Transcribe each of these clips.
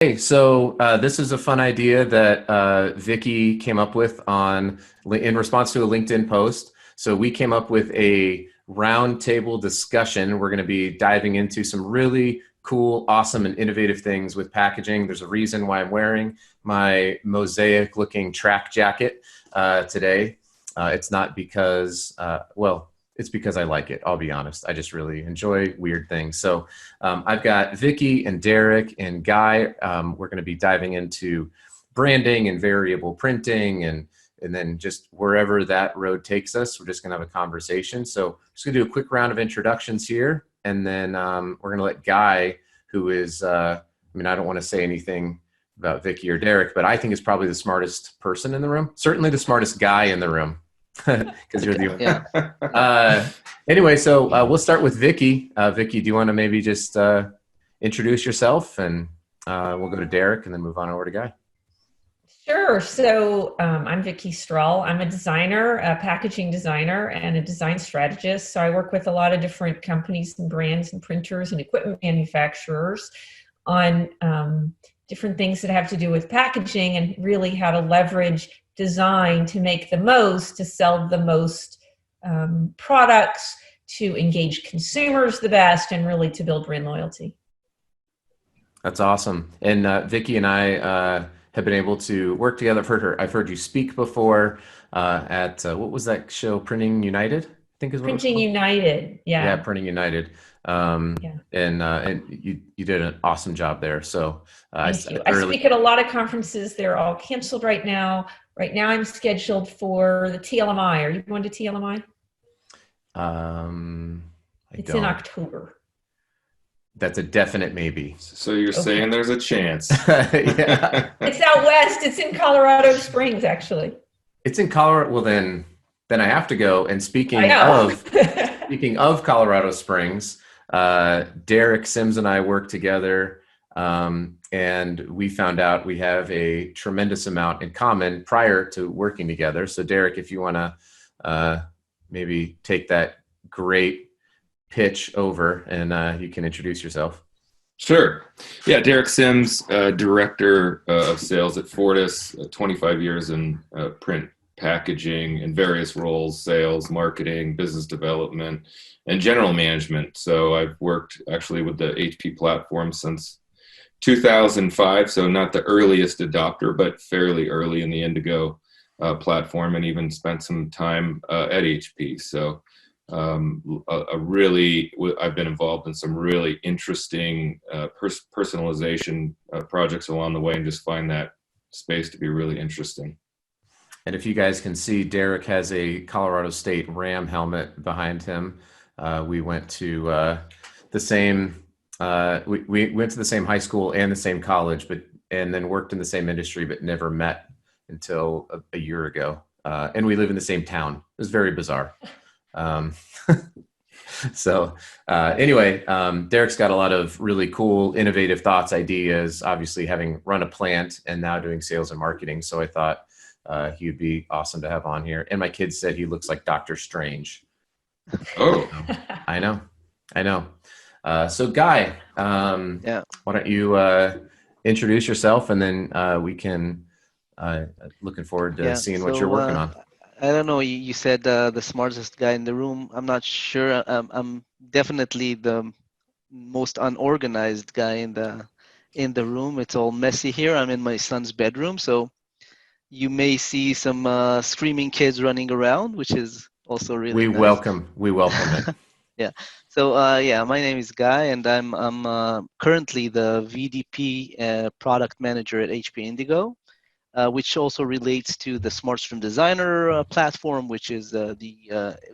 Hey, so this is a fun idea that Vicki came up with in response to a LinkedIn post. So we came up with a roundtable discussion. We're going to be diving into some really cool, awesome, and innovative things with packaging. There's a reason why I'm wearing my mosaic-looking track jacket today. It's not because, well, it's because I like it. I'll be honest. I just really enjoy weird things. So I've got Vicki and Derek and Guy. We're going to be diving into branding and variable printing and then just wherever that road takes us, we're just going to have a conversation. So I'm just going to do a quick round of introductions here. And then we're going to let Guy, who is, I don't want to say anything about Vicki or Derek, but I think is probably the smartest person in the room. Certainly the smartest guy in the room. Because you're the anyway, so we'll start with Vicki. Vicki, do you want to maybe just introduce yourself, and we'll go to Derek and then move on over to Guy. Sure. So I'm Vicki Strull. I'm a designer, a packaging designer, and a design strategist. So I work with a lot of different companies and brands and printers and equipment manufacturers on different things that have to do with packaging and really how to leverage design to make the most, to sell the most products, to engage consumers the best, and really to build brand loyalty. That's awesome. And Vicki and I have been able to work together. I've heard you speak before at what was that show? Printing United, I think is what Printing United. Yeah, Printing United. And you did an awesome job there. So Thank you. I speak at a lot of conferences. They're all canceled right now. Right now, I'm scheduled for the TLMI. Are you going to TLMI? It's in October. That's a definite maybe. So you're saying there's a chance. Yeah. It's out west. It's in Colorado Springs, actually. It's in Colorado. Well, then I have to go. And speaking of Colorado Springs, Derek Sims and I work together, and we found out we have a tremendous amount in common prior to working together. So Derek, if you want to maybe take that great pitch over and you can introduce yourself. Sure. Yeah, Derek Sims, Director of Sales at Fortis, 25 years in print packaging in various roles: sales, marketing, business development, and general management. So I've worked actually with the HP platform since 2005, so not the earliest adopter, but fairly early in the Indigo platform, and even spent some time at HP. So I've been involved in some really interesting personalization projects along the way, and just find that space to be really interesting. And if you guys can see, Derek has a Colorado State Ram helmet behind him. We went to the same we went to the same high school and the same college, and then worked in the same industry, but never met until a year ago. And we live in the same town. It was very bizarre. So anyway, Derek's got a lot of really cool, innovative thoughts, ideas, obviously having run a plant and now doing sales and marketing. So I thought he'd be awesome to have on here. And my kids said he looks like Dr. Strange. Oh, I know. So Guy, why don't you introduce yourself, and then we can, looking forward to seeing what you're working on. I don't know, you said the smartest guy in the room. I'm not sure. I'm definitely the most unorganized guy in the room. It's all messy here. I'm in my son's bedroom, so you may see some screaming kids running around, which is also really nice. We welcome it. Yeah. So my name is Guy, and I'm currently the VDP product manager at HP Indigo, which also relates to the SmartStream Designer platform, which is the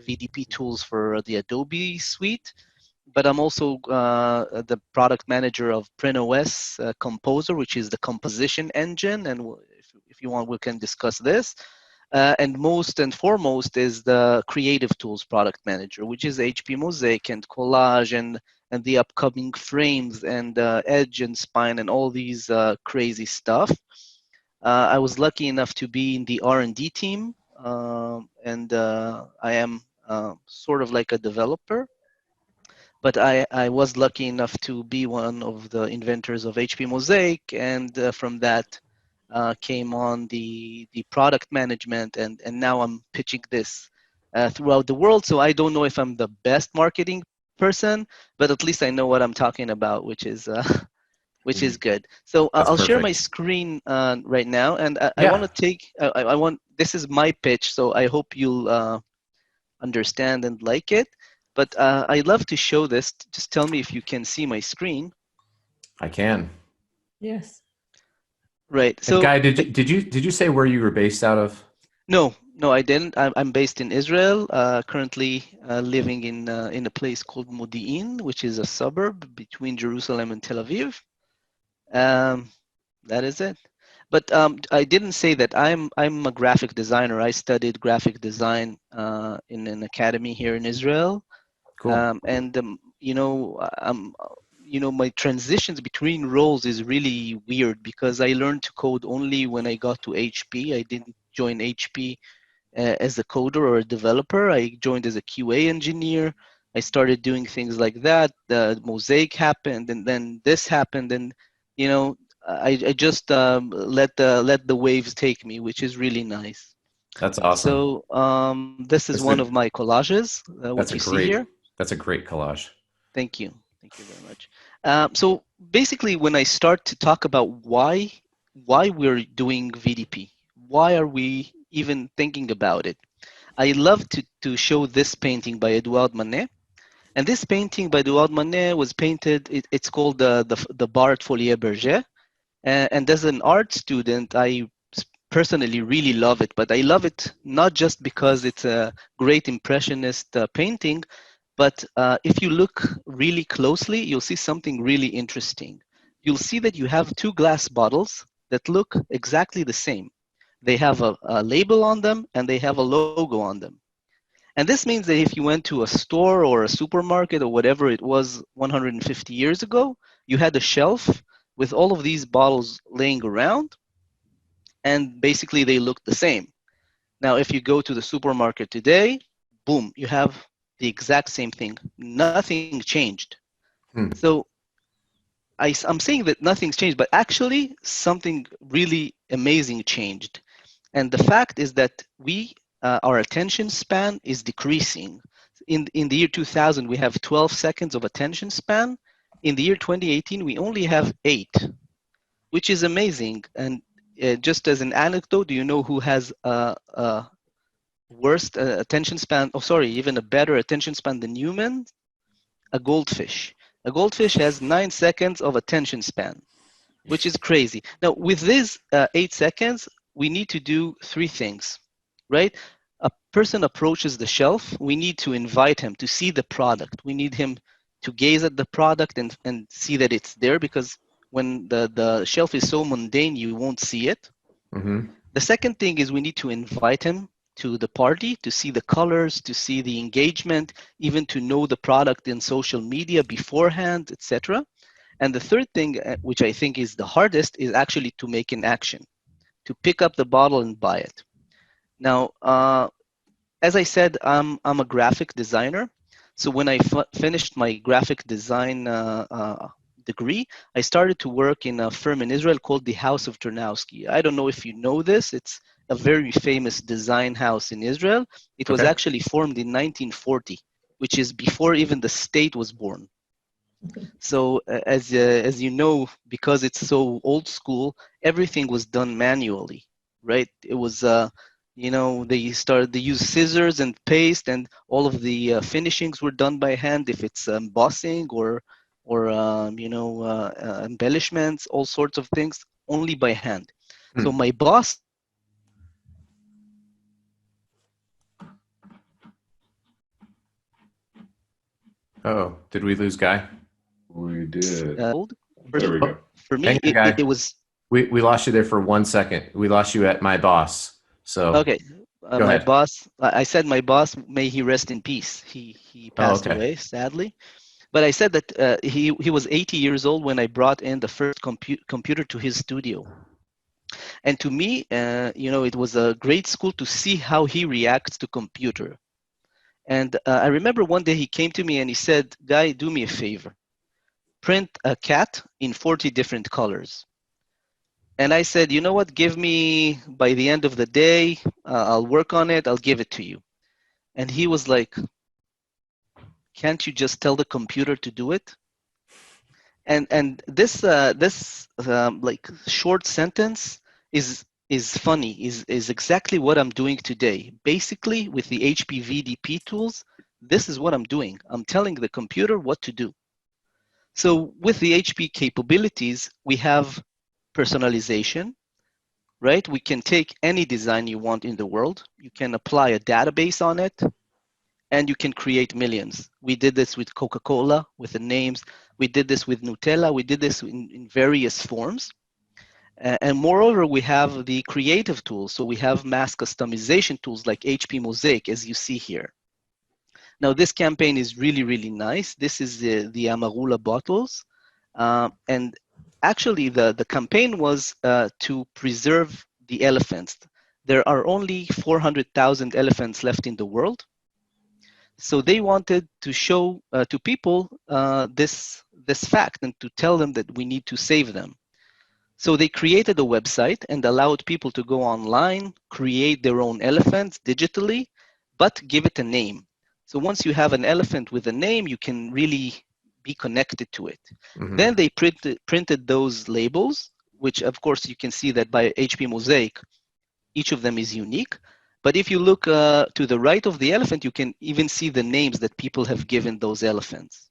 VDP tools for the Adobe suite. But I'm also the product manager of PrintOS Composer, which is the composition engine. And if you want, we can discuss this. And most and foremost is the Creative Tools product manager, which is HP Mosaic and Collage and the upcoming frames and Edge and Spine and all these crazy stuff. I was lucky enough to be in the R&D team, and I am sort of like a developer. but I was lucky enough to be one of the inventors of HP Mosaic, and from that came on the product management, and now I'm pitching this throughout the world. So I don't know if I'm the best marketing person, but at least I know what I'm talking about, which is which is good. So That's I'll share my perfect. screen right now, and I want Yeah, to take I want this is my pitch, so I hope you'll understand and like it. But I'd love to show this. Just tell me if you can see my screen. I can. Yes. Right. And So Guy, did you say where you were based out of? no, I didn't. I'm based in Israel, currently living in a place called Modi'in, which is a suburb between Jerusalem and Tel Aviv. Um, that is it. But I didn't say that I'm a graphic designer. I studied graphic design in an academy here in Israel. Cool. And my transitions between roles is really weird because I learned to code only when I got to HP. I didn't join HP as a coder or a developer. I joined as a QA engineer. I started doing things like that. The Mosaic happened, and then this happened, and you know, I just let the waves take me, which is really nice. That's awesome. So this is That's one a of my collages, that's what a you see here. great that's a great collage. Thank you. Thank you very much. So basically, when I start to talk about why we're doing VDP, why are we even thinking about it? I love to show this painting by Edouard Manet. And this painting by Edouard Manet was painted, it's called the Bart Folier Berger. And as an art student, I personally really love it, but I love it not just because it's a great impressionist painting, but if you look really closely, you'll see something really interesting. You'll see that you have two glass bottles that look exactly the same. They have a label on them and they have a logo on them. And this means that if you went to a store or a supermarket or whatever it was 150 years ago, you had a shelf with all of these bottles laying around, and basically they look the same. Now, if you go to the supermarket today, boom, you have the exact same thing. Nothing changed. Hmm. So I'm saying that nothing's changed, but actually something really amazing changed. And the fact is that our attention span is decreasing. In the year 2000, we have 12 seconds of attention span. In the year 2018, we only have 8, which is amazing. And just as an anecdote, do you know who has a worst attention span? Oh, sorry, even a better attention span than humans? A goldfish. A goldfish has 9 seconds of attention span, which is crazy. Now, with these 8 seconds, we need to do 3 things, right? A person approaches the shelf, we need to invite him to see the product. We need him to gaze at the product and see that it's there, because when the shelf is so mundane, you won't see it. Mm-hmm. The second thing is we need to invite him to the party to see the colors, to see the engagement, even to know the product in social media beforehand, etc. And the third thing, which I think is the hardest, is actually to make an action, to pick up the bottle and buy it. Now, as I said, I'm a graphic designer. So when I finished my graphic design degree, I started to work in a firm in Israel called the House of Ternowski. I don't know if you know this. It's a very famous design house in Israel. It was Okay. actually formed in 1940, which is before even the state was born. So as you know, because it's so old school, everything was done manually, right? It was they use scissors and paste, and all of the finishings were done by hand. If it's embossing or embellishments, all sorts of things, only by hand. So Hmm. my boss Oh, did we lose Guy? We did. first There we go. for Hang me on, Guy. it was We lost you there for 1 second. We lost you at my boss. So okay. go My ahead. boss, I said my boss, may he rest in peace. He Oh, passed okay. away, sadly. But I said that he was 80 years old when I brought in the first computer to his studio. And to me, it was a great school to see how he reacts to computer. And I remember one day he came to me and he said, "Guy, do me a favor. Print a cat in 40 different colors." And I said, "You know what? Give me, by the end of the day, I'll work on it. I'll give it to you." And he was like, "Can't you just tell the computer to do it?" And this like short sentence is funny, is exactly what I'm doing today. Basically, with the HP VDP tools, this is what I'm doing. I'm telling the computer what to do. So with the HP capabilities, we have personalization, right? We can take any design you want in the world. You can apply a database on it, and you can create millions. We did this with Coca-Cola, with the names. We did this with Nutella. We did this in various forms. And moreover, we have the creative tools. So we have mass customization tools like HP Mosaic, as you see here. Now, this campaign is really, really nice. This is the Amarula bottles. And actually, the campaign was to preserve the elephants. There are only 400,000 elephants left in the world. So they wanted to show to people this fact and to tell them that we need to save them. So they created a website and allowed people to go online, create their own elephants digitally, but give it a name. So once you have an elephant with a name, you can really be connected to it. Mm-hmm. Then they printed those labels, which of course you can see that by HP Mosaic, each of them is unique. But if you look to the right of the elephant, you can even see the names that people have given those elephants.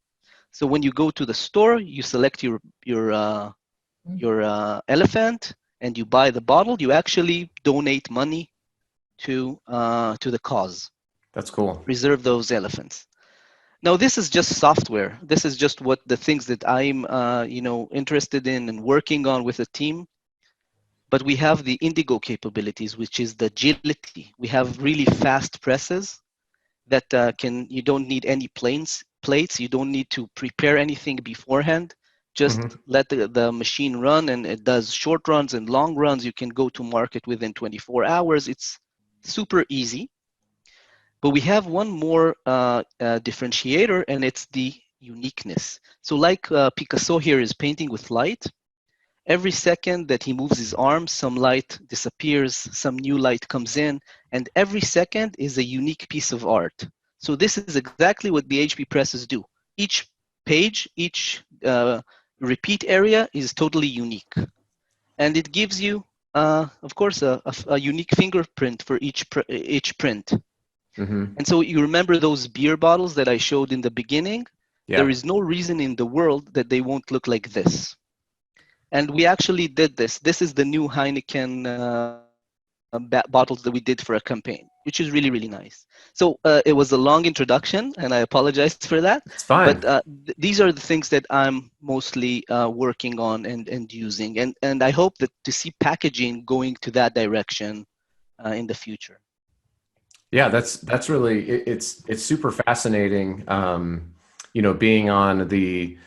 So when you go to the store, you select your elephant and you buy the bottle, you actually donate money to the cause. That's cool. Preserve those elephants. Now, this is just software. This is just what the things that I'm interested in and working on with a team. But we have the Indigo capabilities, which is the agility. We have really fast presses that you don't need any plates. You don't need to prepare anything beforehand. Just let the machine run, and it does short runs and long runs. You can go to market within 24 hours. It's super easy. But we have one more differentiator, and it's the uniqueness. So like Picasso here is painting with light. Every second that he moves his arm, some light disappears, some new light comes in, and every second is a unique piece of art. So this is exactly what the HP presses do. Each page, each repeat area is totally unique. And it gives you, of course, a unique fingerprint for each print. Mm-hmm. And so you remember those beer bottles that I showed in the beginning? Yeah. There is no reason in the world that they won't look like this. And we actually did this. This is the new Heineken bottles that we did for a campaign, which is really, really nice. So it was a long introduction, and I apologize for that. It's fine. But these are the things that I'm mostly working on and using. And I hope that to see packaging going to that direction in the future. Yeah, that's really, it's super fascinating, being on the,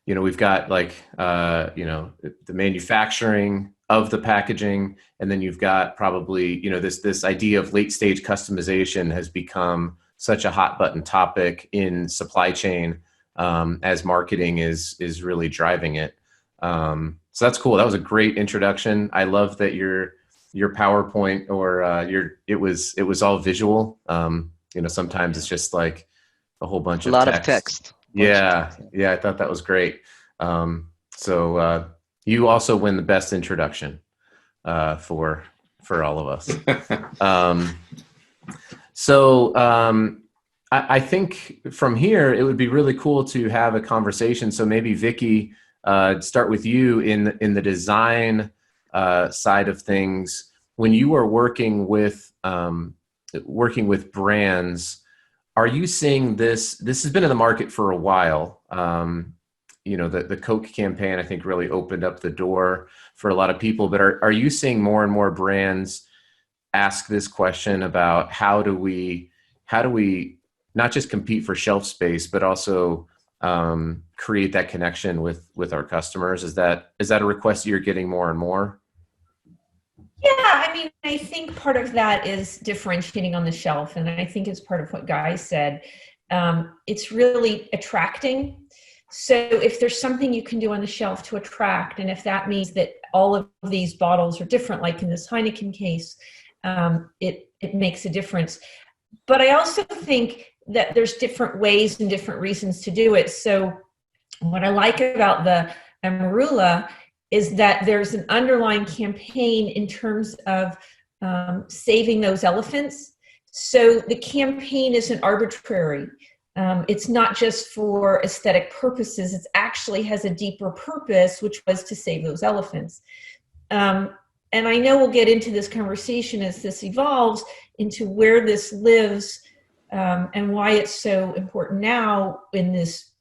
we've got like, the manufacturing of the packaging, and then you've got probably, this idea of late stage customization has become such a hot button topic in supply chain as marketing is really driving it. So that's cool. That was a great introduction. I love that your PowerPoint or it was all visual. Sometimes it's just like a whole bunch of text. A lot of text. Yeah, I thought that was great. So you also win the best introduction for all of us. I think from here it would be really cool to have a conversation. So maybe Vicki, start with you in the design side of things. When you are working with brands, are you seeing this has been in the market for a while? The Coke campaign, I think, really opened up the door for a lot of people, but are you seeing more and more brands ask this question about how do we not just compete for shelf space, but also create that connection with our customers? Is that a request you're getting more and more? Yeah, I mean, I think part of that is differentiating on the shelf, and I think it's part of what Guy said. It's really attracting. So if there's something you can do on the shelf to attract, and if that means that all of these bottles are different, like in this Heineken case, it makes a difference. But I also think that there's different ways and different reasons to do it. So what I like about the Amarula is that there's an underlying campaign in terms of saving those elephants. So the campaign isn't arbitrary. It's not just for aesthetic purposes. It actually has a deeper purpose, which was to save those elephants. And I know we'll get into this conversation as this evolves into where this lives and why it's so important now in this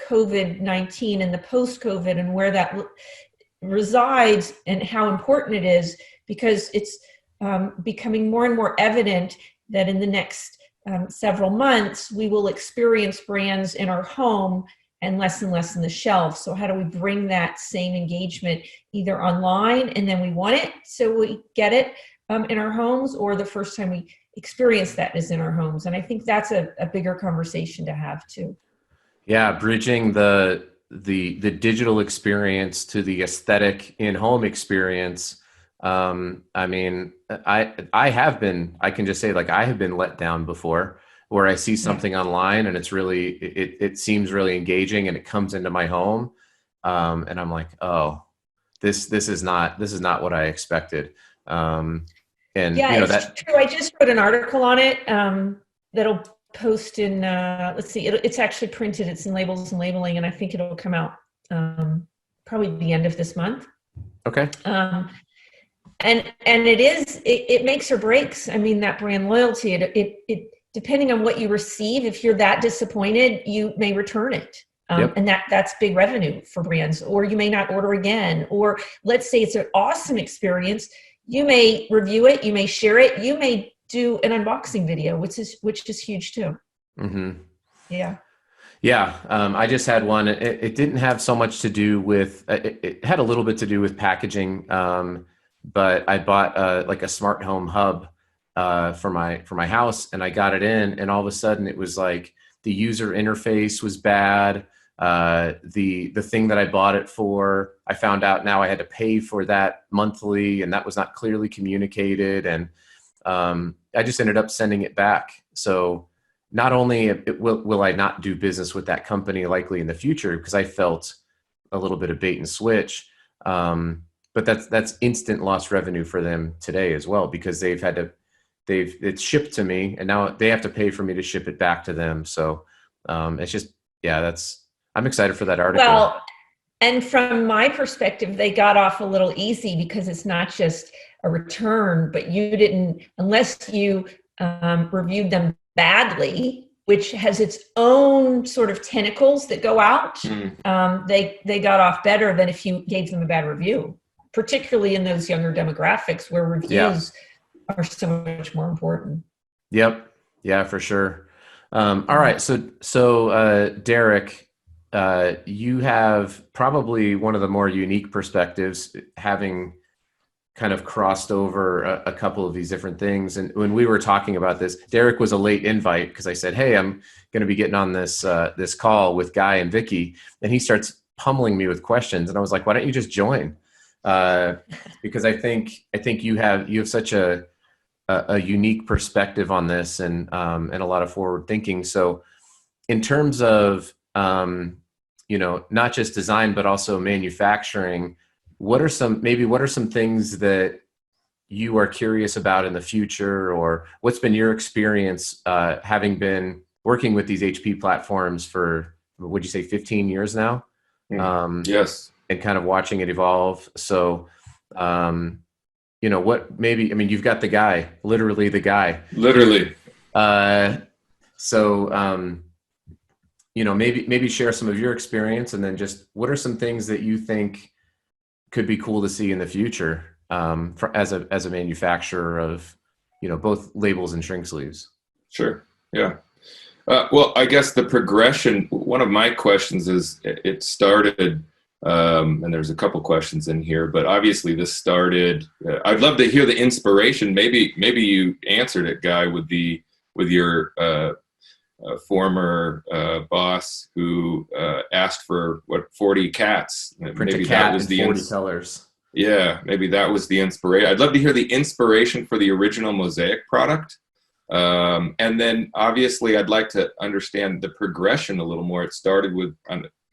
COVID-19 and the post-COVID, and where that resides and how important it is, because it's becoming more and more evident that in the next several months, we will experience brands in our home and less in the shelf. So how do we bring that same engagement either online and then we want it, so we get it in our homes, or the first time we experience that is in our homes? And I think that's a bigger conversation to have too. Yeah, bridging the digital experience to the aesthetic in-home experience. I mean, I can just say, like, I have been let down before, where I see something online and it seems really engaging, and it comes into my home. And I'm like, oh, this is not what I expected. And yeah, you know, it's true. I just wrote an article on it that'll post in, let's see, it's actually printed. It's in Labels and Labeling, and I think it'll come out probably the end of this month. Okay. And it makes or breaks. I mean, that brand loyalty, it depending on what you receive, if you're that disappointed, you may return it. And that's big revenue for brands, or you may not order again. Or let's say it's an awesome experience. You may review it, you may share it, you may do an unboxing video, which is huge too. Mm-hmm. Yeah. Yeah. I just had one. It didn't have so much to do with, it had a little bit to do with packaging. But I bought like a smart home hub for my house, and I got it in, and all of a sudden it was like the user interface was bad. The thing that I bought it for, I found out now I had to pay for that monthly, and that was not clearly communicated. And I just ended up sending it back. So not only will I not do business with that company likely in the future, because I felt a little bit of bait and switch, but that's instant lost revenue for them today as well, because it's shipped to me, and now they have to pay for me to ship it back to them. So it's just, I'm excited for that article. Well, and from my perspective, they got off a little easy, because it's not just a return, but you didn't, unless you reviewed them badly, which has its own sort of tentacles that go out. They got off better than if you gave them a bad review, particularly in those younger demographics where reviews are so much more important. Yep. Yeah, for sure. All right. So Derek, you have probably one of the more unique perspectives, having kind of crossed over a couple of these different things. And when we were talking about this, Derek was a late invite, because I said, hey, I'm going to be getting on this call with Guy and Vicki, and he starts pummeling me with questions. And I was like, why don't you just join? Because I think you have such a unique perspective on this, and a lot of forward thinking. So in terms of, not just design, but also manufacturing, what are some things that you are curious about in the future, or what's been your experience having been working with these HP platforms for, would you say 15 years now? Yes. And kind of watching it evolve. So, you've got the guy, literally the guy. Literally. Maybe share some of your experience, and then just what are some things that you think could be cool to see in the future as a manufacturer of, both labels and shrink sleeves. Sure. Yeah. Well, I guess the progression, one of my questions is, it started And there's a couple questions in here, but obviously this started. I'd love to hear the inspiration. Maybe you answered it, Guy, with your former boss who asked for 40 cats. Print Maybe a cat that was in the 40 colors. Yeah, maybe that was the inspiration. I'd love to hear the inspiration for the original Mosaic product. And then obviously I'd like to understand the progression a little more. It started with,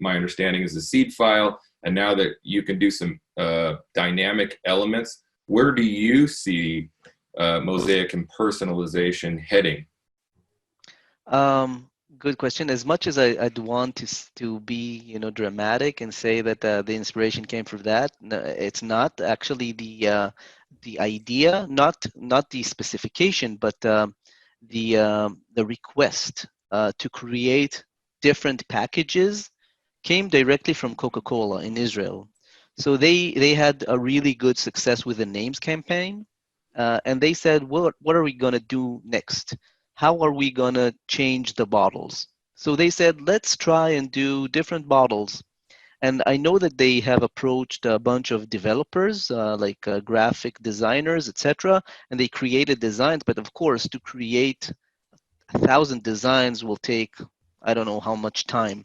my understanding is a seed file, and now that you can do some dynamic elements, where do you see Mosaic and personalization heading? Good question. As much as I'd want to be, dramatic and say that the inspiration came from that, no, it's not actually the idea, not the specification, but the request to create different packages came directly from Coca-Cola in Israel. So they had a really good success with the names campaign, and they said, what are we gonna do next? How are we going to change the bottles? So they said, let's try and do different bottles. And I know that they have approached a bunch of developers, like graphic designers, etc. And they created designs. But of course, to create 1,000 designs will take, I don't know how much time.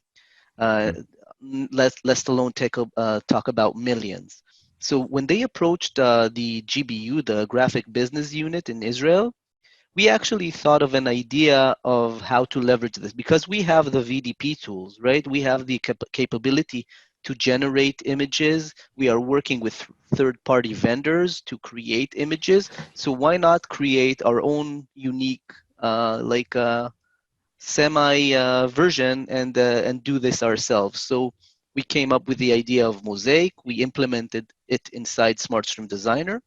Let's alone talk about millions. So when they approached the GBU, the Graphic Business Unit in Israel, we actually thought of an idea of how to leverage this because we have the VDP tools, right? We have the capability to generate images. We are working with third-party vendors to create images. So why not create our own unique, semi version and do this ourselves? So we came up with the idea of Mosaic. We implemented it inside SmartStream Designer.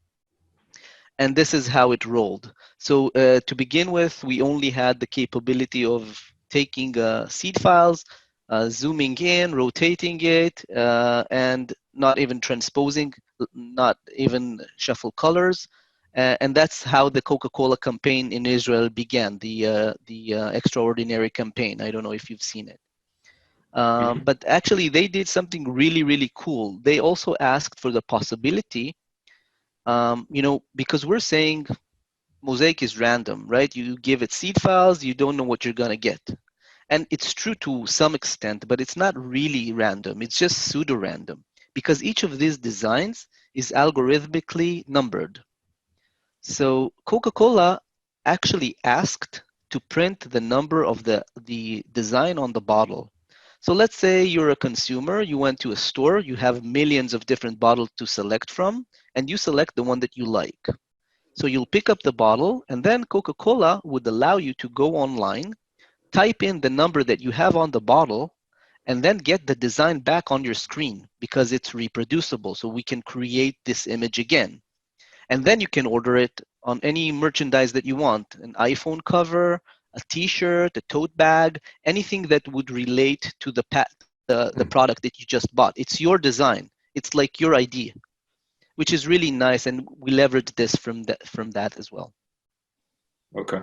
And this is how it rolled. So to begin with, we only had the capability of taking seed files, zooming in, rotating it, and not even transposing, not even shuffle colors. And that's how the Coca-Cola campaign in Israel began, the extraordinary campaign. I don't know if you've seen it. But actually, they did something really, really cool. They also asked for the possibility, because we're saying Mosaic is random, right? You give it seed files, you don't know what you're gonna get. And it's true to some extent, but it's not really random. It's just pseudo-random because each of these designs is algorithmically numbered. So Coca-Cola actually asked to print the number of the design on the bottle. So let's say you're a consumer, you went to a store, you have millions of different bottles to select from, and you select the one that you like. So you'll pick up the bottle, and then Coca-Cola would allow you to go online, type in the number that you have on the bottle, and then get the design back on your screen because it's reproducible. So we can create this image again. And then you can order it on any merchandise that you want, an iPhone cover, a t-shirt, a tote bag, anything that would relate to the product that you just bought. It's your design. It's like your idea, which is really nice. And we leverage this from that as well. Okay.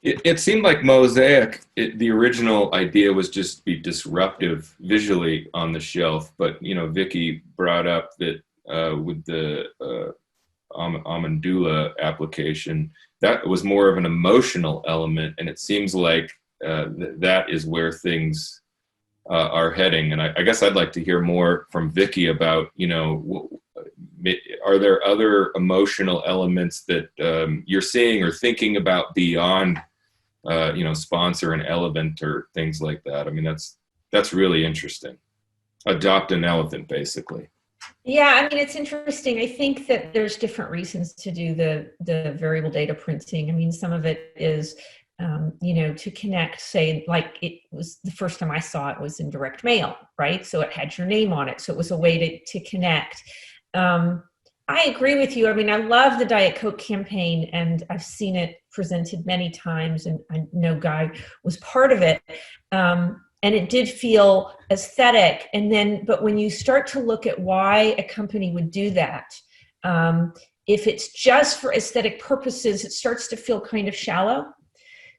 It seemed like Mosaic, the original idea was just to be disruptive visually on the shelf. But, Vicki brought up that with the Amandula application, that was more of an emotional element. And it seems like that is where things are heading. And I guess I'd like to hear more from Vicki about, are there other emotional elements that you're seeing or thinking about beyond sponsor and element or things like that? I mean, that's really interesting. Adopt an elephant, basically. Yeah, I mean, it's interesting. I think that there's different reasons to do the variable data printing. I mean, some of it is, to connect, say, like it was the first time I saw it was in direct mail, right? So it had your name on it. So it was a way to connect. I agree with you. I mean, I love the Diet Coke campaign, and I've seen it presented many times, and I know Guy was part of it. And it did feel aesthetic. But when you start to look at why a company would do that, if it's just for aesthetic purposes, it starts to feel kind of shallow.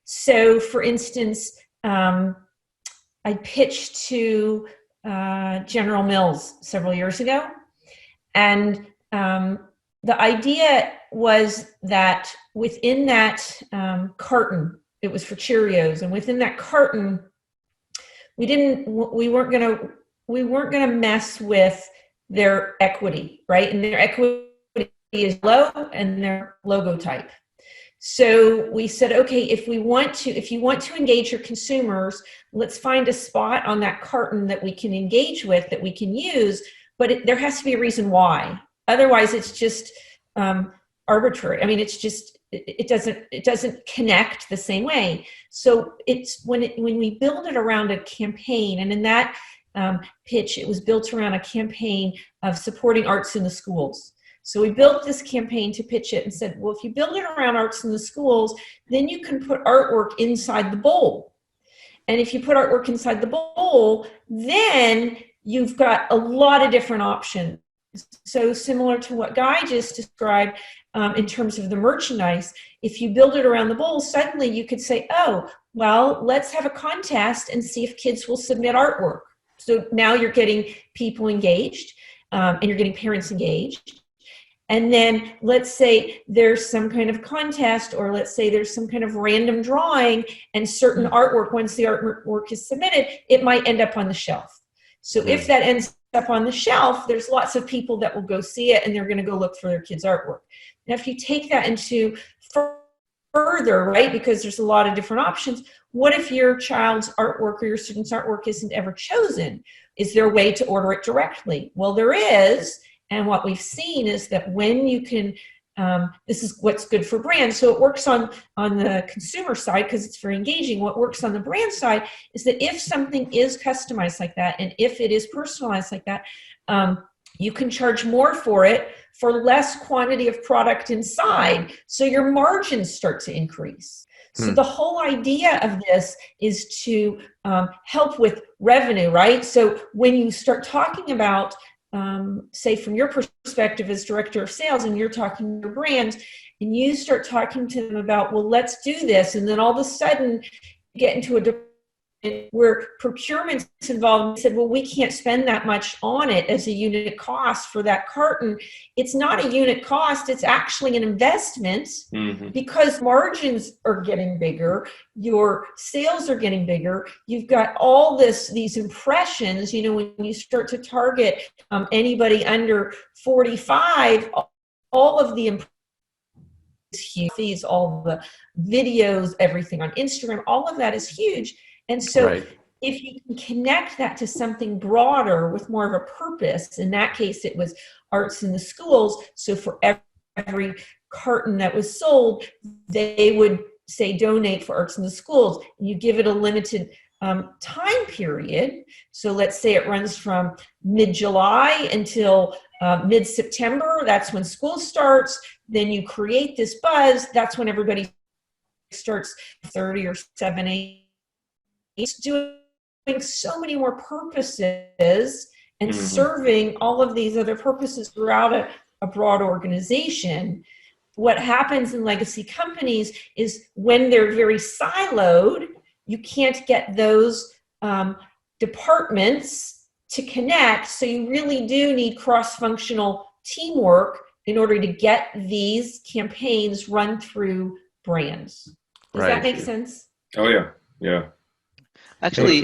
So for instance, I pitched to General Mills several years ago. And the idea was that within that carton, it was for Cheerios, and within that carton, we weren't gonna mess with their equity, right? And their equity is low and their logo type. So we said, okay, if you want to engage your consumers, let's find a spot on that carton that we can engage with, that we can use, but there has to be a reason why. Otherwise, it's just arbitrary. I mean, it doesn't connect the same way. So it's when we build it around a campaign, and in that pitch, it was built around a campaign of supporting arts in the schools. So we built this campaign to pitch it and said, well, if you build it around arts in the schools, then you can put artwork inside the bowl. And if you put artwork inside the bowl, then you've got a lot of different options. So similar to what Guy just described in terms of the merchandise, if you build it around the bowl, suddenly you could say, oh, well, let's have a contest and see if kids will submit artwork. So now you're getting people engaged and you're getting parents engaged. And then let's say there's some kind of contest, or let's say there's some kind of random drawing, and certain artwork, once the artwork is submitted, it might end up on the shelf. So if that ends up on the shelf, there's lots of people that will go see it, and they're going to go look for their kids' artwork. Now, if you take that into further, right, because there's a lot of different options, what if your child's artwork or your student's artwork isn't ever chosen? Is there a way to order it directly? Well, there is. And what we've seen is that when you can, this is what's good for brands. So it works on the consumer side because it's very engaging. What works on the brand side is that if something is customized like that, and if it is personalized like that, you can charge more for it for less quantity of product inside. So your margins start to increase. So the whole idea of this is to help with revenue, right? So when you start talking about say from your perspective as director of sales, and you're talking to your brands, and you start talking to them about, well, let's do this, and then all of a sudden you get into a department where procurement's involved, and said, well, we can't spend that much on it as a unit cost for that carton. It's not a unit cost, it's actually an investment, because margins are getting bigger, your sales are getting bigger, you've got all these impressions. You know, when you start to target anybody under 45, all of the impressions, all the videos, everything on Instagram, all of that is huge. And so if you can connect that to something broader with more of a purpose, in that case, it was arts in the schools. So for every carton that was sold, they would say donate for arts in the schools. You give it a limited time period. So let's say it runs from mid-July until mid-September. That's when school starts. Then you create this buzz. That's when everybody starts 30 or 7, 8. It's doing so many more purposes and serving all of these other purposes throughout a broad organization. What happens in legacy companies is when they're very siloed, you can't get those departments to connect. So you really do need cross-functional teamwork in order to get these campaigns run through brands. Does that make sense? Oh, yeah. Yeah. Actually,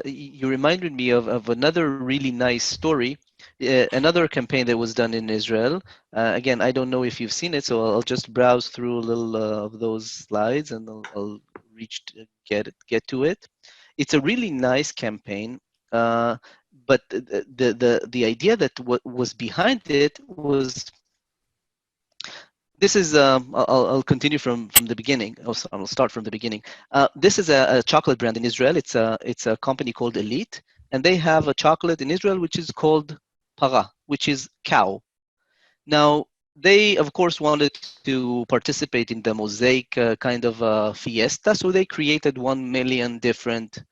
you reminded me of another really nice story, another campaign that was done in Israel. Again, I don't know if you've seen it, so I'll just browse through a little of those slides, and I'll get to it. It's a really nice campaign, but the idea that what was behind it was. This is, I'll continue from the beginning. I'll start from the beginning. This is a chocolate brand in Israel. It's a company called Elite, and they have a chocolate in Israel which is called para, which is cow. Now, they, of course, wanted to participate in the mosaic kind of fiesta, so they created 1 million different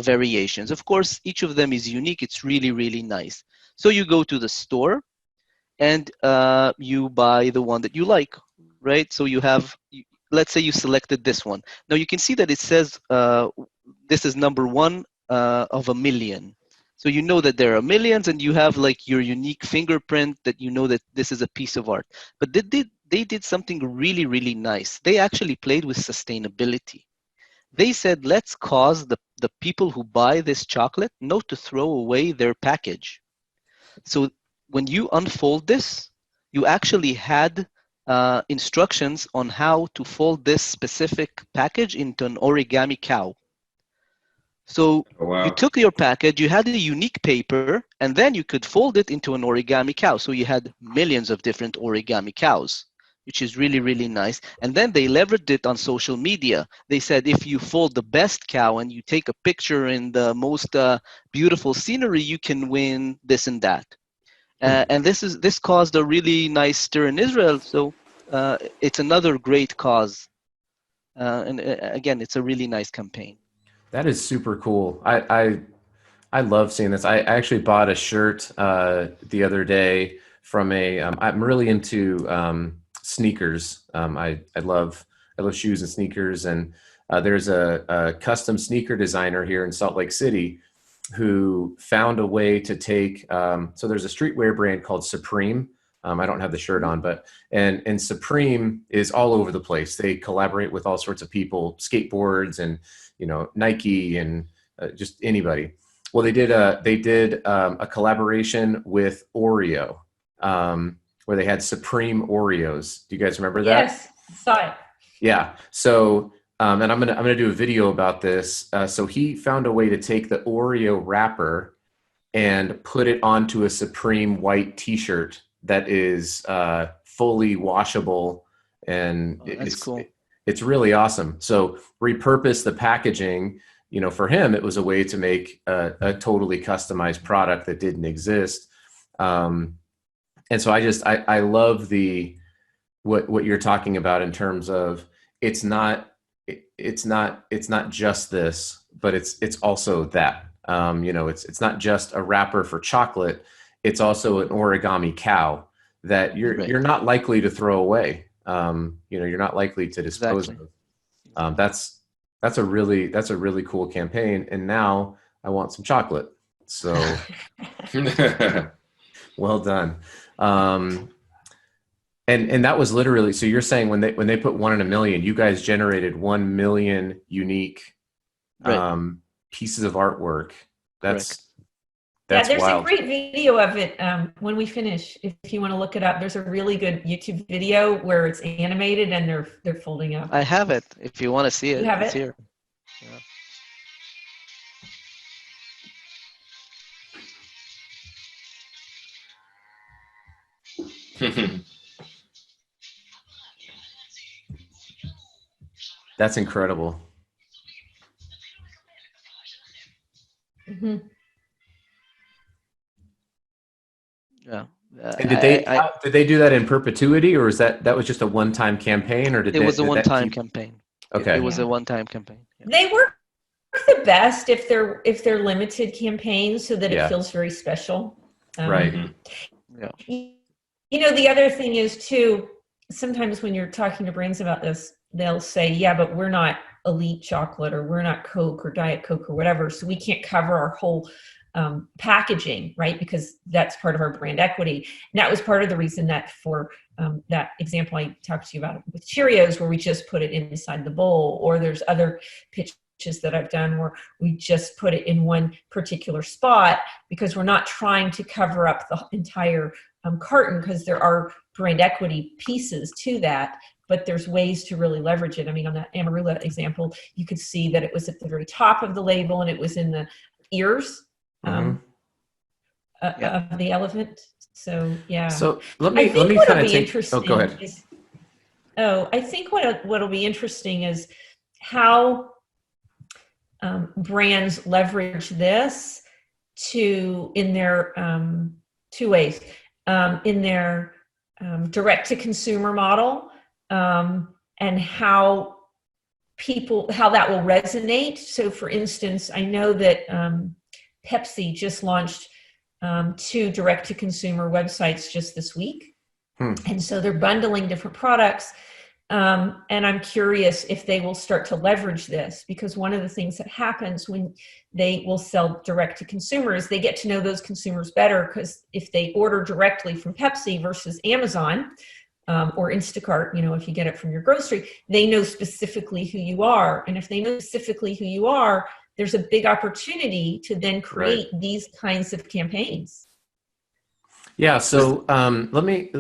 variations. Of course, each of them is unique. It's really, really nice. So you go to the store, and you buy the one that you like, right? So you have, let's say you selected this one. Now you can see that it says this is number 1 of 1 million. So you know that there are millions, and you have like your unique fingerprint that you know that this is a piece of art. But they did something really, really nice. They actually played with sustainability. They said, let's cause the people who buy this chocolate not to throw away their package. So when you unfold this, you actually had instructions on how to fold this specific package into an origami cow. So Oh, wow. you took your package, you had a unique paper, and then you could fold it into an origami cow. So you had millions of different origami cows, which is really, really nice. And then they leveraged it on social media. They said, if you fold the best cow and you take a picture in the most beautiful scenery, you can win this and that. And this caused a really nice stir in Israel. So it's another great cause. And again, it's a really nice campaign. That is super cool. I love seeing this. I actually bought a shirt the other day from I'm really into sneakers. I love shoes and sneakers, and there's a custom sneaker designer here in Salt Lake City who found a way to take. So there's a streetwear brand called Supreme. I don't have the shirt on, but and Supreme is all over the place. They collaborate with all sorts of people, skateboards and Nike and just anybody. Well, they did a collaboration with Oreo, where they had Supreme Oreos. Do you guys remember that? Yes, saw it. Yeah. So, and I'm gonna do a video about this. So he found a way to take the Oreo wrapper and put it onto a Supreme white T-shirt that is fully washable, and That's cool. It's really awesome. So repurpose the packaging. For him, it was a way to make a totally customized product that didn't exist. And so I love what you're talking about in terms of it's not just this, but it's also that. It's not just a wrapper for chocolate. It's also an origami cow that you're not likely to throw away. You're not likely to dispose of. That's a really cool campaign. And now I want some chocolate. So well done. And that was literally, so you're saying when they put 1 in a million, you guys generated 1 million unique pieces of artwork. That's there's wild. a great video of it when we finish. If you want to look it up, there's a really good YouTube video where it's animated and they're folding up. I have it. If you want to see it, You have it's it? here. Yeah. That's incredible. Mm-hmm. Yeah. And did they do that in perpetuity, or is that was just a one-time campaign, or it was a one-time campaign? Okay. It was a one-time campaign. Yeah. They work the best if they're limited campaigns, so that it feels very special. Right. Yeah. The other thing is too, sometimes when you're talking to brands about this, they'll say, yeah, but we're not Elite Chocolate, or we're not Coke or Diet Coke or whatever, so we can't cover our whole packaging, right? Because that's part of our brand equity. And that was part of the reason that for that example I talked to you about with Cheerios, where we just put it inside the bowl, or there's other pitches that I've done where we just put it in one particular spot, because we're not trying to cover up the entire carton, because there are brand equity pieces to that, but there's ways to really leverage it. I mean, on that Amarula example, you could see that it was at the very top of the label and it was in the ears of the elephant. So yeah. So let me kind of take. Oh, go ahead. I think what'll be interesting is how brands leverage this in their two ways, in their direct to consumer model, and how that will resonate. So for instance, I know that Pepsi just launched 2 direct to consumer websites just this week. And so they're bundling different products And I'm curious if they will start to leverage this, because one of the things that happens when they will sell direct to consumers, they get to know those consumers better, because if they order directly from Pepsi versus Amazon, or Instacart, if you get it from your grocery, they know specifically who you are. And if they know specifically who you are, there's a big opportunity to then create these kinds of campaigns. Yeah. So let me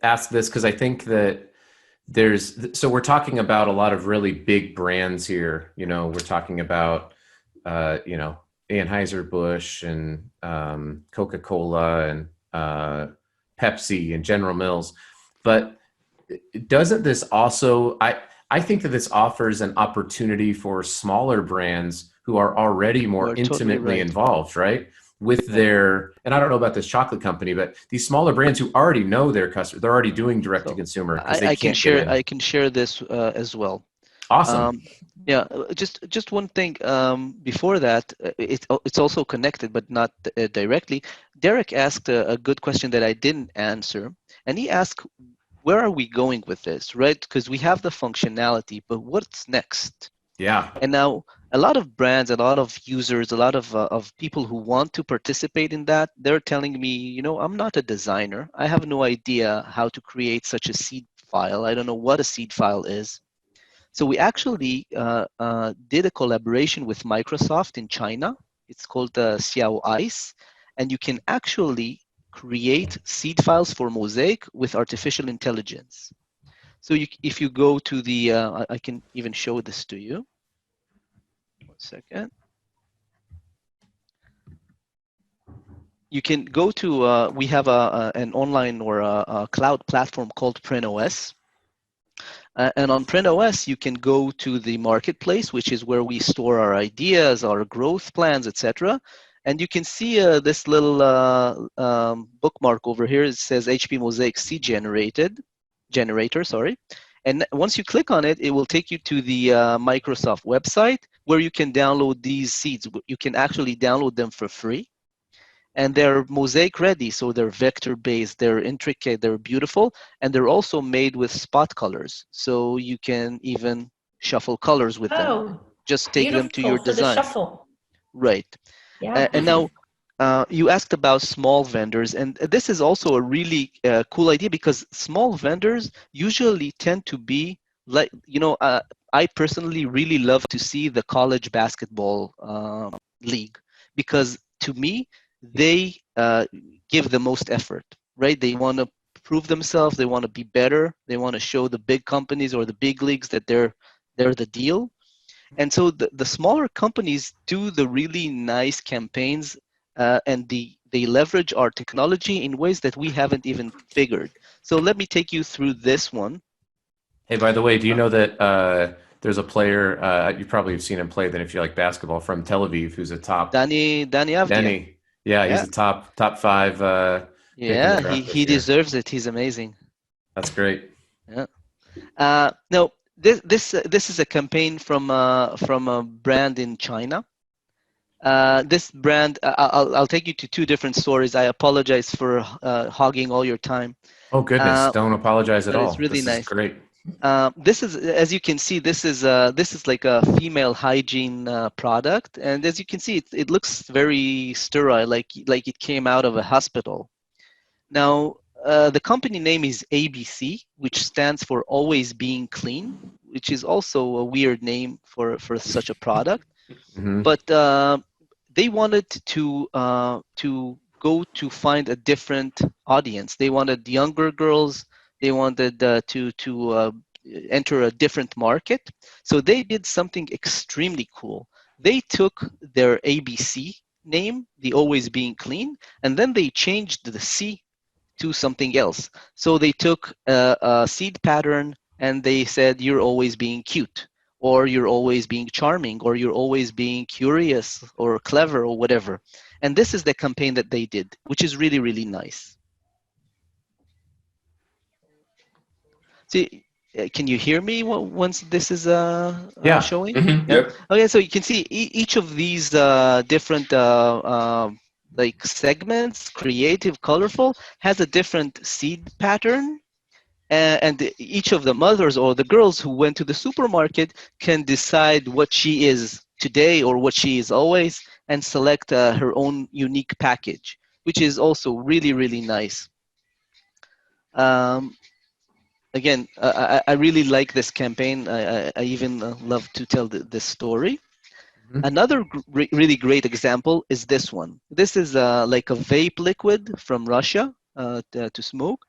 ask this, because I think that so we're talking about a lot of really big brands here. We're talking about Anheuser-Busch and Coca-Cola and Pepsi and General Mills. But doesn't this also, I think that this offers an opportunity for smaller brands who are already more intimately involved, right? With their, and I don't know about this chocolate company, but these smaller brands who already know their customers, they're already doing direct to consumer because they can't get in. I can share this as well. Awesome. Yeah, just one thing before that, it's also connected, but not directly. Derek asked a good question that I didn't answer, and he asked, where are we going with this, right? Because we have the functionality, but what's next? Yeah. And now a lot of brands, a lot of users, a lot of people who want to participate in that, they're telling me, I'm not a designer. I have no idea how to create such a seed file. I don't know what a seed file is. So we actually did a collaboration with Microsoft in China. It's called Xiao Ice, and you can actually create seed files for Mosaic with artificial intelligence. So if you go to the, I can even show this to you. 1 second. You can go to, we have an online or a cloud platform called PrintOS. And on PrintOS, you can go to the marketplace, which is where we store our ideas, our growth plans, etc. And you can see this little bookmark over here. It says HP Mosaic Seed Generator, sorry. And once you click on it, it will take you to the Microsoft website where you can download these seeds. You can actually download them for free. And they're Mosaic ready, so they're vector based, they're intricate, they're beautiful, and they're also made with spot colors. So you can even shuffle colors with them. Just take them to your design. The shuffle. Right. Yeah. And now you asked about small vendors, and this is also a really cool idea, because small vendors usually tend to be like, I personally really love to see the college basketball league, because to me, they give the most effort, right? They want to prove themselves. They want to be better. They want to show the big companies or the big leagues that they're the deal. And so the smaller companies do the really nice campaigns, and they leverage our technology in ways that we haven't even figured. So let me take you through this one. Hey, by the way, do you know that there's a player, you probably have seen him play, then if you like basketball, from Tel Aviv, who's a top. Danny Avdia. Danny. Yeah, he's a top 5. Yeah, he deserves it. He's amazing. That's great. Yeah. No, this is a campaign from a brand in China. This brand, I'll take you to 2 different stories. I apologize for hogging all your time. Oh goodness, don't apologize at all. It's really nice. Is great. This is, as you can see, this is like a female hygiene product, and as you can see, it looks very sterile, like it came out of a hospital. Now, the company name is ABC, which stands for Always Being Clean, which is also a weird name for such a product. Mm-hmm. But they wanted to go to find a different audience. They wanted younger girls. They wanted to enter a different market. So they did something extremely cool. They took their ABC name, the Always Being Clean, and then they changed the C to something else. So they took a seed pattern and they said, you're always being cute, or you're always being charming, or you're always being curious or clever or whatever. And this is the campaign that they did, which is really, really nice. See, can you hear me once this is showing? Mm-hmm. Yeah. Yep. Okay, so you can see each of these different like segments, creative, colorful, has a different seed pattern. and each of the mothers or the girls who went to the supermarket can decide what she is today or what she is always, and select her own unique package, which is also really, really nice. Um, Again, I really like this campaign. I even love to tell this story. Mhm. Another really great example is this one. This is like a vape liquid from Russia to smoke.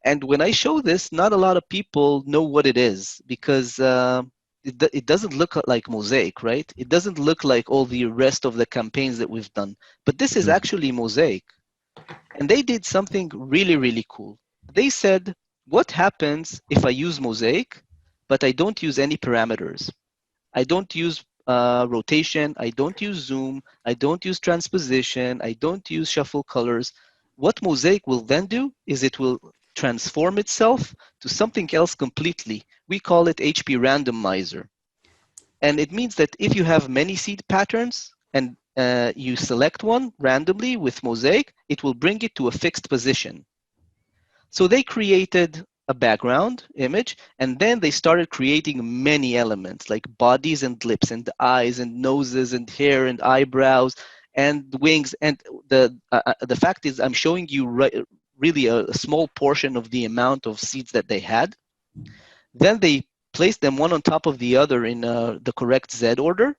And when I show this, not a lot of people know what it is because it doesn't look like Mosaic, right? It doesn't look like all the rest of the campaigns that we've done. But this is Mhm. actually Mosaic. And they did something really, really cool. They said, what happens if I use Mosaic, but I don't use any parameters? I don't use rotation, I don't use zoom, I don't use transposition, I don't use shuffle colors. What Mosaic will then do is it will transform itself to something else completely. We call it HP randomizer. And it means that if you have many seed patterns and you select one randomly with Mosaic, it will bring it to a fixed position. So they created a background image, and then they started creating many elements like bodies and lips and eyes and noses and hair and eyebrows and wings. And the fact is, I'm showing you really a small portion of the amount of seeds that they had. Then they placed them one on top of the other in the correct Z order.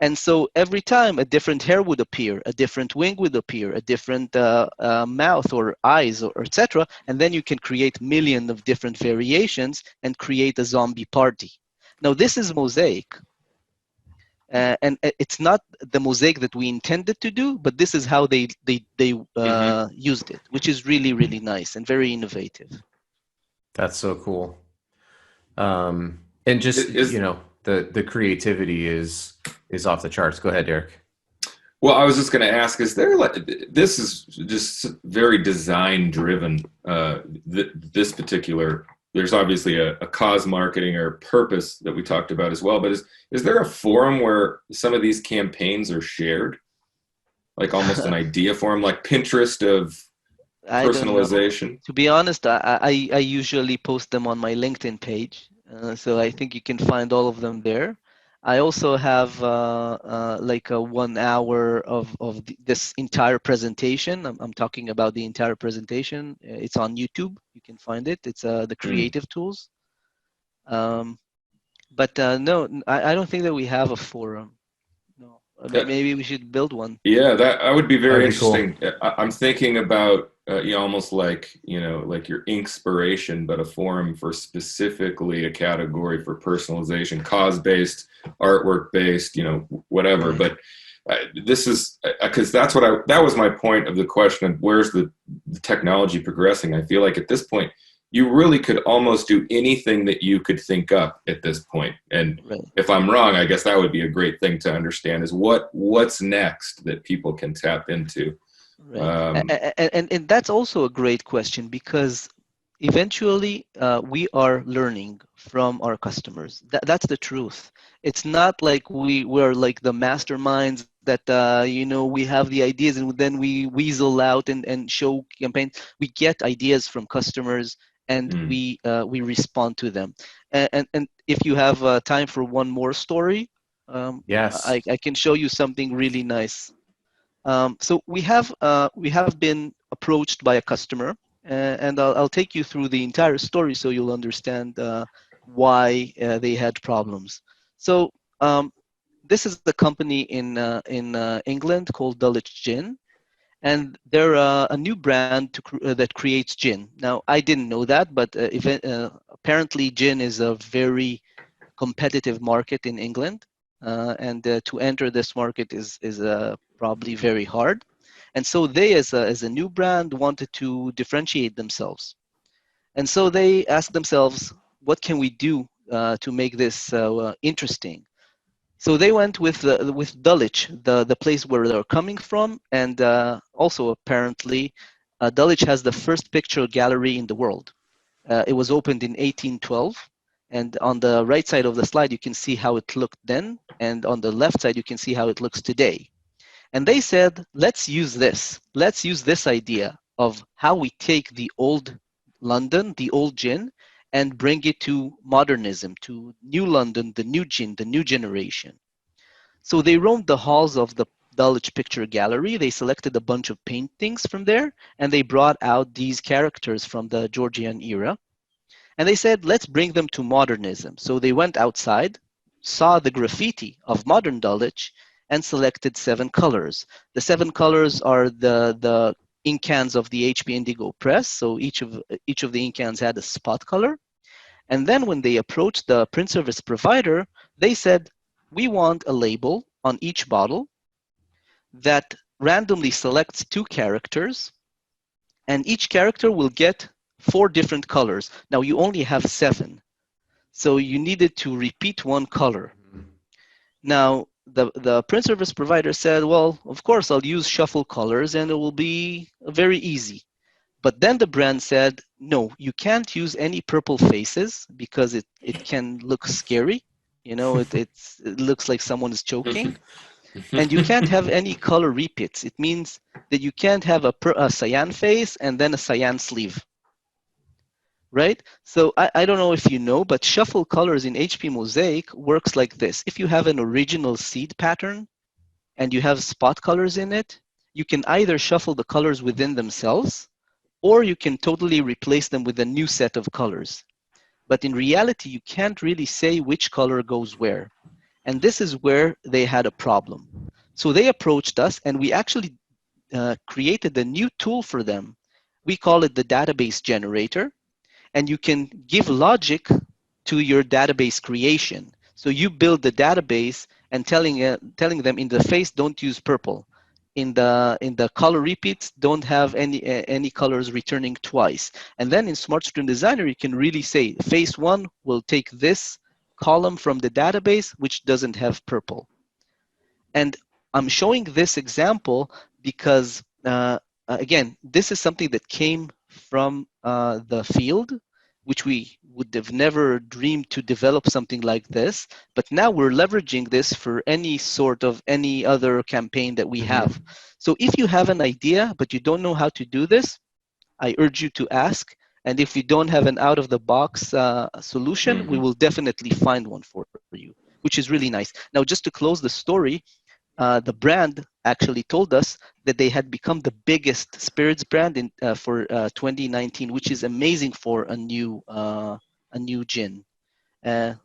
And so every time a different hair would appear, a different wing would appear, a different mouth or eyes or etc. And then you can create millions of different variations and create a zombie party. Now this is Mosaic. And it's not the Mosaic that we intended to do, but this is how they used it, which is really, really nice and very innovative. That's so cool. And just, the creativity is off the charts. Go ahead, Derek. Well, I was just going to ask, is there this is just very design driven, this particular, there's obviously a cause marketing or purpose that we talked about as well, but is there a forum where some of these campaigns are shared? Like almost an idea forum, like Pinterest of personalization? To be honest, I usually post them on my LinkedIn page. So I think you can find all of them there. I also have like a 1 hour of this entire presentation. I'm talking about the entire presentation. It's on YouTube. You can find it. It's the creative tools. But no, I don't think that we have a forum. No, maybe we should build one. Yeah, that would be very interesting. Cool. I'm thinking about almost like like your Inkspiration, but a forum for specifically a category for personalization, cause-based, artwork-based, whatever. But this is because that was my point of the question of where's the technology progressing. I feel like at this point you really could almost do anything that you could think up at this point. And if I'm wrong, I guess that would be a great thing to understand is what's next that people can tap into. Right. And that's also a great question because eventually we are learning from our customers. That's the truth. It's not like we're like the masterminds that we have the ideas and then we weasel out and show campaigns. We get ideas from customers and we respond to them. And if you have time for one more story, yes, I can show you something really nice. So we have been approached by a customer, and I'll take you through the entire story so you'll understand why they had problems. So this is the company in England called Dulwich Gin, and they're a new brand that creates gin. Now I didn't know that, but apparently gin is a very competitive market in England. And to enter this market is probably very hard. And so they, as a new brand, wanted to differentiate themselves. And so they asked themselves, what can we do to make this interesting? So they went with Dulwich, the place where they're coming from, and also apparently Dulwich has the first picture gallery in the world. It was opened in 1812. And on the right side of the slide, you can see how it looked then. And on the left side, you can see how it looks today. And they said, let's use this. Let's use this idea of how we take the old London, the old gin, and bring it to modernism, to New London, the new gin, the new generation. So they roamed the halls of the Dulwich Picture Gallery. They selected a bunch of paintings from there, and they brought out these characters from the Georgian era. And they said, let's bring them to modernism. So they went outside, saw the graffiti of modern Dulwich, and selected 7 colors. The 7 colors are the ink cans of the HP Indigo press. So each of the ink cans had a spot color. And then when they approached the print service provider, they said, we want a label on each bottle that randomly selects 2 characters, and each character will get 4 different colors. Now you only have 7, so you needed to repeat 1 color. Now the print service provider said, well, of course I'll use shuffle colors and it will be very easy. But then the brand said, no, you can't use any purple faces because it can look scary. You know, it looks like someone is choking. And you can't have any color repeats. It means that you can't have a cyan face and then a cyan sleeve, right? So I don't know if you know, but shuffle colors in HP Mosaic works like this. If you have an original seed pattern and you have spot colors in it, you can either shuffle the colors within themselves, or you can totally replace them with a new set of colors. But in reality, you can't really say which color goes where. And this is where they had a problem. So they approached us, and we actually created a new tool for them. We call it the database generator, and you can give logic to your database creation. So you build the database and telling them in the face, don't use purple. In the color repeats, don't have any colors returning twice. And then in SmartStream Designer, you can really say, face 1 will take this column from the database, which doesn't have purple. And I'm showing this example because, again, this is something that came from the field, which we would have never dreamed to develop something like this. But now we're leveraging this for any other campaign that we have. So if you have an idea, but you don't know how to do this, I urge you to ask. And if we don't have an out-of-the-box solution, we will definitely find one for you, which is really nice. Now, just to close the story, the brand actually told us that they had become the biggest spirits brand for 2019, which is amazing for a new gin, and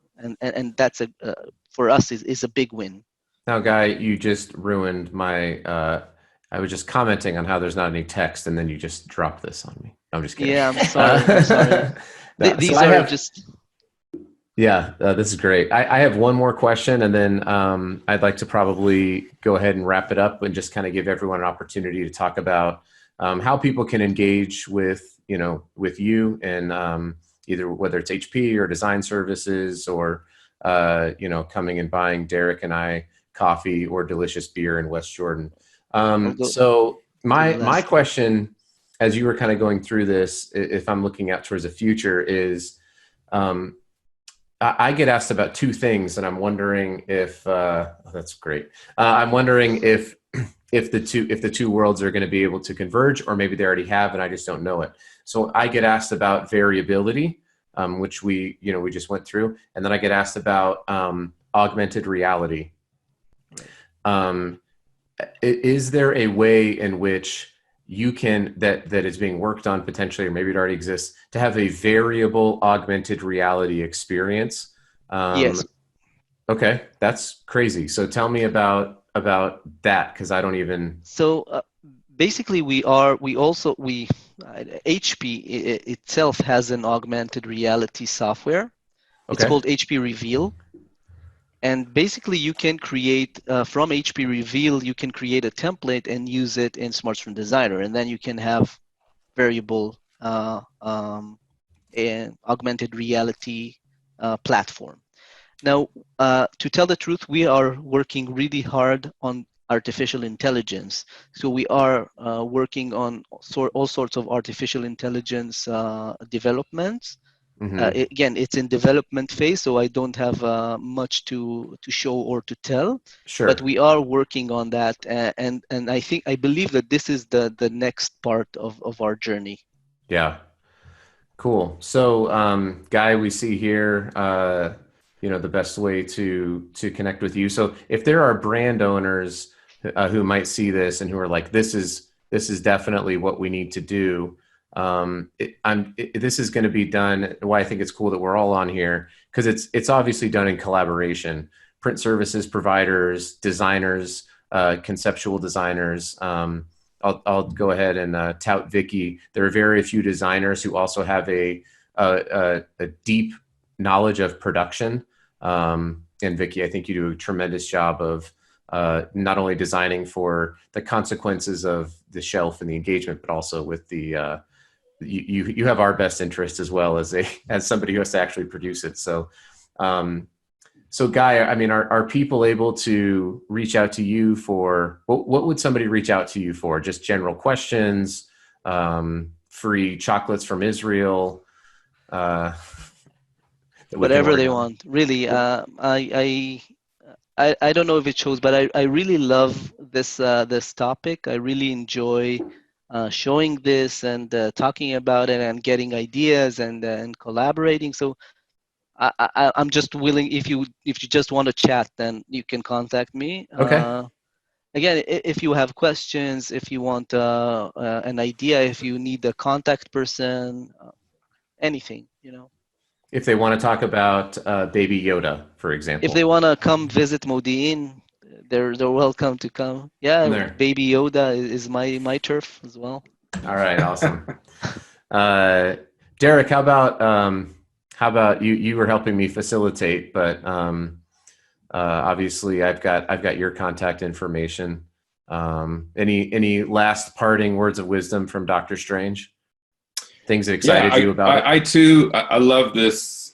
that's for us is a big win. Now, Guy, you just ruined my. I was just commenting on how there's not any text, and then you just dropped this on me. I'm just kidding. Yeah, I'm sorry. I'm sorry. No, These so are just. Yeah, this is great. I have one more question, and then I'd like to probably go ahead and wrap it up and just kind of give everyone an opportunity to talk about how people can engage with you and either whether it's HP or design services or coming and buying Derek and I coffee or delicious beer in West Jordan. So my question, as you were kind of going through this, if I'm looking out towards the future, is I get asked about 2 things, and I'm wondering if that's great. I'm wondering if the two worlds are going to be able to converge, or maybe they already have, and I just don't know it. So I get asked about variability, which we just went through, and then I get asked about augmented reality. Is there a way in which you can that is being worked on potentially, or maybe it already exists, to have a variable augmented reality experience? Yes. Okay, that's crazy. So tell me about that, because I don't even. So basically, HP itself has an augmented reality software. It's called HP Reveal. And basically, you can create, from HP Reveal, you can create a template and use it in SmartStream Designer. And then you can have variable augmented reality platform. Now, to tell the truth, we are working really hard on artificial intelligence. So we are working on all sorts of artificial intelligence developments. Again, it's in development phase, so I don't have much to show or to tell. Sure. But we are working on that, and I believe that this is the next part of our journey. Yeah. Cool. So, Guy, we see here, the best way to connect with you. So, if there are brand owners who might see this and who are like, this is definitely what we need to do. This is going to be done. Why I think it's cool that we're all on here, because it's obviously done in collaboration. Print services providers, designers, conceptual designers. I'll go ahead and tout Vicki. There are very few designers who also have a deep knowledge of production. And Vicki, I think you do a tremendous job of not only designing for the consequences of the shelf and the engagement, but also with the you have our best interest as well as somebody who has to actually produce it. So. So Guy, I mean, are people able to reach out to you for, what would somebody reach out to you for? Just general questions, free chocolates from Israel, Whatever they want, really. I don't know if it shows, but I really love this topic. I really enjoy showing this and talking about it and getting ideas and collaborating. So I'm just willing. If you just want to chat, then you can contact me. Okay. Again, if you have questions, if you want an idea, if you need a contact person, anything, If they want to talk about Baby Yoda, for example. If they want to come visit Modi'in, they're welcome to come. Yeah, There. Baby Yoda is my turf as well. All right, awesome. Derek, how about you? You were helping me facilitate, but obviously I've got your contact information. Any last parting words of wisdom from Dr. Strange? Things that excited you about it? I too, I love this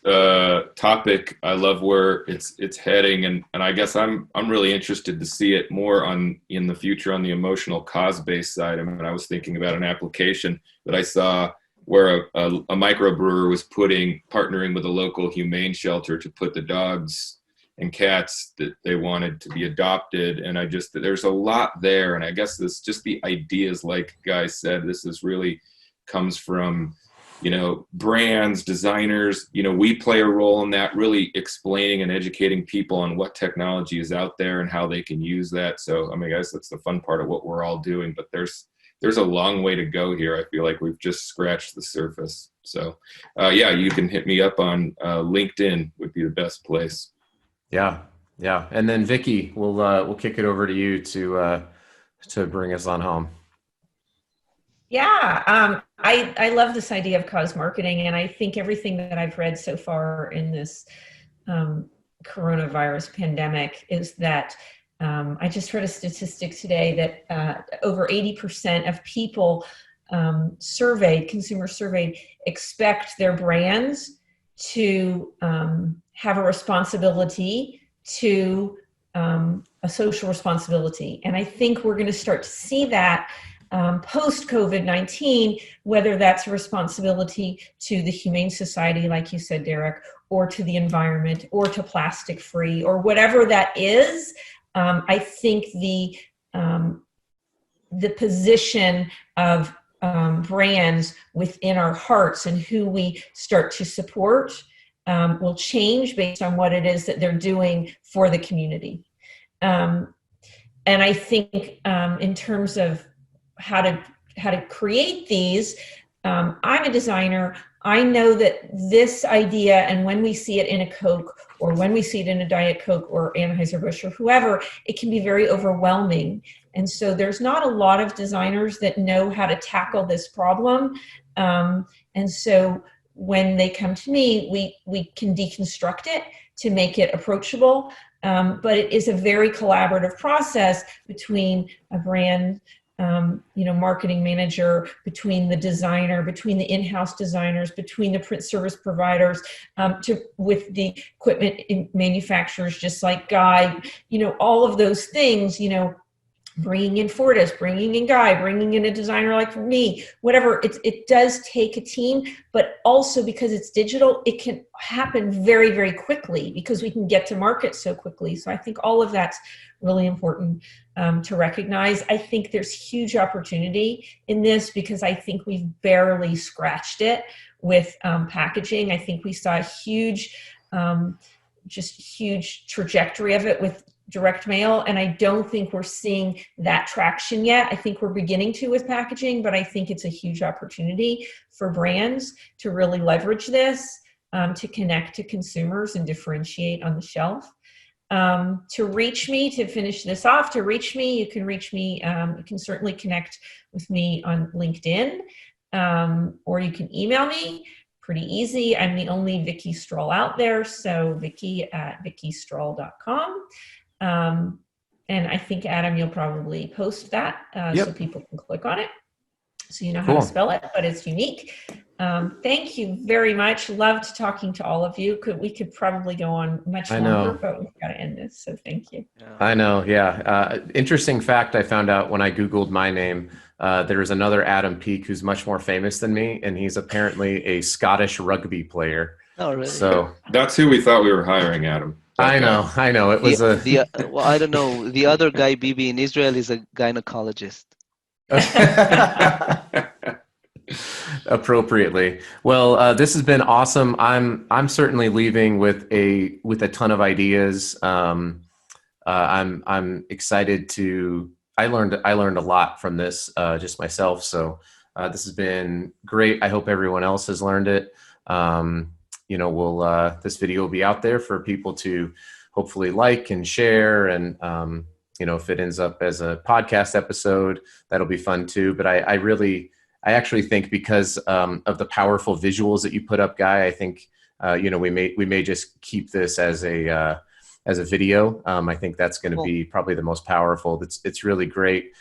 topic. I love where it's heading, and I guess I'm really interested to see it more in the future on the emotional cause-based side. I mean, I was thinking about an application that I saw where a microbrewer was partnering with a local humane shelter to put the dogs and cats that they wanted to be adopted. And there's a lot there. And I guess this, just the ideas, like Guy said, this is really comes from, brands, designers, we play a role in that, really explaining and educating people on what technology is out there and how they can use that. So, I mean, I guess that's the fun part of what we're all doing, but there's a long way to go here. I feel like we've just scratched the surface. So, you can hit me up on LinkedIn would be the best place. Yeah. And then Vicki, we'll kick it over to you to bring us on home. Yeah, I love this idea of cause marketing, and I think everything that I've read so far in this coronavirus pandemic is that I just read a statistic today that over 80% of people consumers surveyed, expect their brands to have a responsibility to a social responsibility. And I think we're going to start to see that post-COVID-19, whether that's a responsibility to the Humane Society, like you said, Derek, or to the environment, or to plastic free, or whatever that is. I think the position of brands within our hearts and who we start to support will change based on what it is that they're doing for the community. And I think in terms of how to create these, I'm a designer. I know that this idea, and when we see it in a Coke, or when we see it in a Diet Coke or Anheuser-Busch or whoever, it can be very overwhelming. And so there's not a lot of designers that know how to tackle this problem. And so when they come to me, we can deconstruct it to make it approachable. But it is a very collaborative process between a brand, marketing manager, between the designer, between the in-house designers, between the print service providers, with the equipment manufacturers, just like Guy, all of those things, bringing in Fortis, bringing in Guy, bringing in a designer like me, whatever. It does take a team, but also because it's digital, it can happen very, very quickly because we can get to market so quickly. So I think all of that's really important to recognize. I think there's huge opportunity in this because I think we've barely scratched it with packaging. I think we saw a huge, just huge trajectory of it with direct mail, and I don't think we're seeing that traction yet. I think we're beginning to with packaging, but I think it's a huge opportunity for brands to really leverage this, to connect to consumers and differentiate on the shelf. To reach me, to finish this off, to reach me, you can reach me, you can certainly connect with me on LinkedIn, or you can email me. Pretty easy. I'm the only Vicki Strull out there, so Vicki@vickistrull.com. And I think, Adam, you'll probably post that so people can click on it. So you know how to spell it, but it's unique. Thank you very much. Loved talking to all of you. We could probably go on much longer, but we've got to end this. So thank you. I know. Yeah. Interesting fact I found out when I Googled my name. There's another Adam Peake who's much more famous than me, and he's apparently a Scottish rugby player. Oh, really? So that's who we thought we were hiring, Adam. I know. It was well, I don't know. The other guy, Bibi, in Israel is a gynecologist. Appropriately. Well, this has been awesome. I'm certainly leaving with a ton of ideas. I'm excited to. I learned a lot from this just myself. So this has been great. I hope everyone else has learned it. This video will be out there for people to hopefully like and share, and if it ends up as a podcast episode, that'll be fun too. But I actually think because of the powerful visuals that you put up, Guy, I think we may just keep this as a video. I think that's going to be probably the most powerful. It's really great.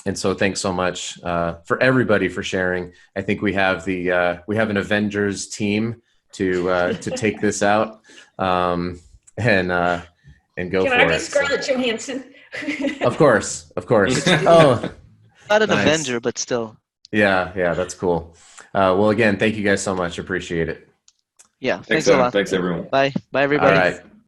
And so thanks so much for everybody for sharing. I think we have an Avengers team to take this out and go Can for it. Can I be Scarlett Johansson? Of course. Oh, not an Avenger, but still. Yeah, that's cool. Well, again, thank you guys so much. Appreciate it. Yeah, thanks a lot. Thanks, everyone. Bye, everybody. All right.